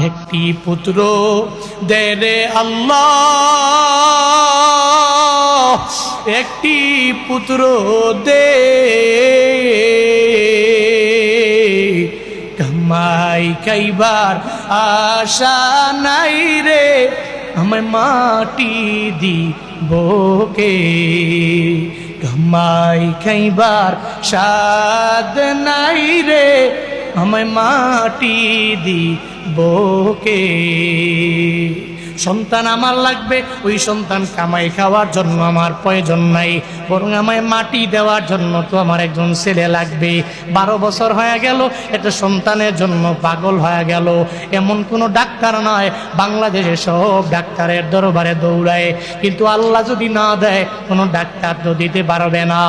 একটি পুত্র দে রে আল্লাহ, একটি পুত্র দে। কামাই খাইবার আশা নাই রে, আমায় মাটি দিবকে। কামাই খাইবার সাদ নাই রে, আমায় মাটি দিবকে। সন্তান আমার লাগবে, ওই সন্তান কামাই খাওয়ার জন্য আমার প্রয়োজন নাই, বরং আমায় মাটি দেওয়ার জন্য তো আমার একজন ছেলে লাগবে। 12 বছর হয়ে গেল একটা সন্তানের জন্য পাগল হয়ে গেল। এমন কোনো ডাক্তার নয়, বাংলাদেশে সব ডাক্তারের দরবারে দৌড়ায়, কিন্তু আল্লাহ যদি না দেয় কোনো ডাক্তার তো দিতে পারবে না।